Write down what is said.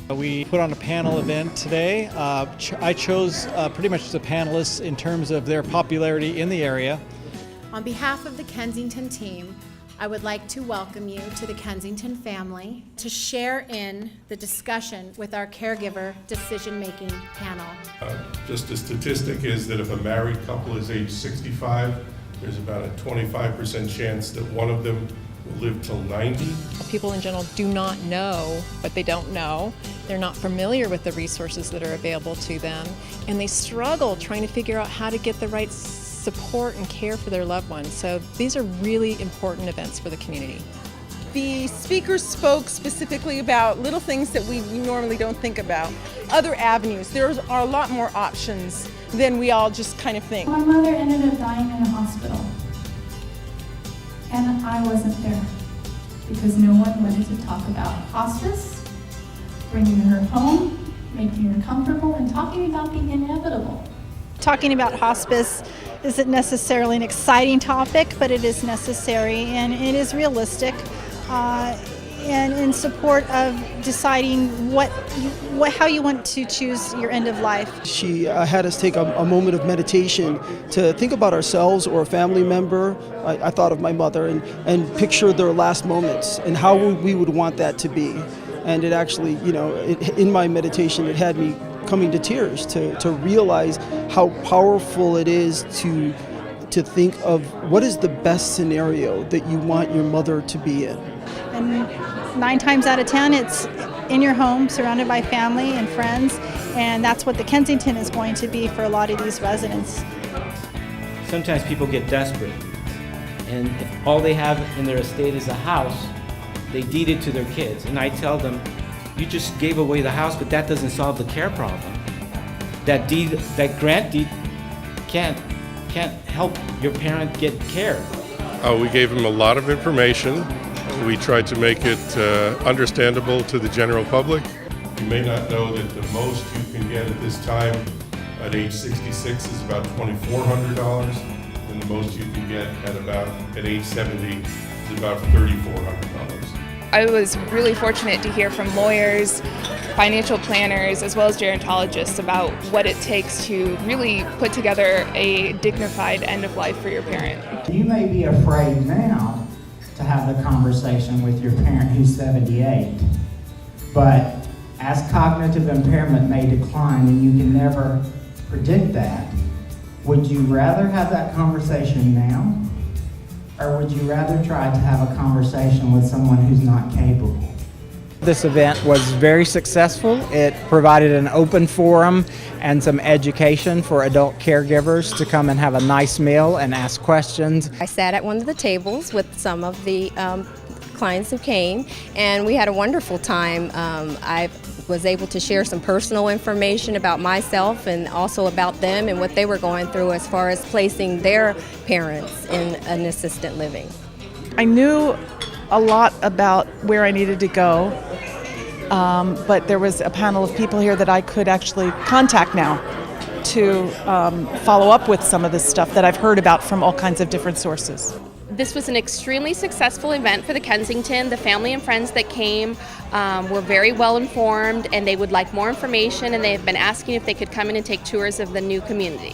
We put on a panel event today. I chose pretty much the panelists in terms of their popularity in the area. On behalf of the Kensington team, I would like to welcome you to the Kensington family to share in the discussion with our caregiver decision-making panel. Just a statistic is that if a married couple is age 65, there's about a 25% chance that one of them will live till 90. People in general do not know what they don't know. They're not familiar with the resources that are available to them, and they struggle trying to figure out how to get the right support and care for their loved ones. So these are really important events for the community. The speakers spoke specifically about little things that we normally don't think about. Other avenues. There are a lot more options than we all just kind of think. My mother ended up dying in a hospital, and I wasn't there because no one wanted to talk about hospice, bringing her home, making her comfortable, and talking about the inevitable. Talking about hospice isn't necessarily an exciting topic, but it is necessary and it is realistic and in support of deciding how you want to choose your end of life. She had us take a moment of meditation to think about ourselves or a family member. I thought of my mother and picture their last moments and how we would want that to be. And it actually, in my meditation, it had me coming to tears to realize how powerful it is to think of what is the best scenario that you want your mother to be in. And 9 times out of 10, it's in your home, surrounded by family and friends, and that's what the Kensington is going to be for a lot of these residents. Sometimes people get desperate, and if all they have in their estate is a house, they deed it to their kids. And I tell them, you just gave away the house, but that doesn't solve the care problem. That grant deed can't help your parent get care. We gave them a lot of information. We tried to make it understandable to the general public. You may not know that the most you can get at this time at age 66 is about $2,400, and the most you can get at age 70 is about $3,400. I was really fortunate to hear from lawyers, financial planners, as well as gerontologists about what it takes to really put together a dignified end of life for your parent. You may be afraid now to have the conversation with your parent who's 78, but as cognitive impairment may decline and you can never predict that, would you rather have that conversation now? Or would you rather try to have a conversation with someone who's not capable? This event was very successful. It provided an open forum and some education for adult caregivers to come and have a nice meal and ask questions. I sat at one of the tables with some of the clients who came, and we had a wonderful time. I was able to share some personal information about myself and also about them and what they were going through as far as placing their parents in an assisted living. I knew a lot about where I needed to go, but there was a panel of people here that I could actually contact now to follow up with some of this stuff that I've heard about from all kinds of different sources. This was an extremely successful event for the Kensington. The family and friends that came were very well informed, and they would like more information, and they have been asking if they could come in and take tours of the new community.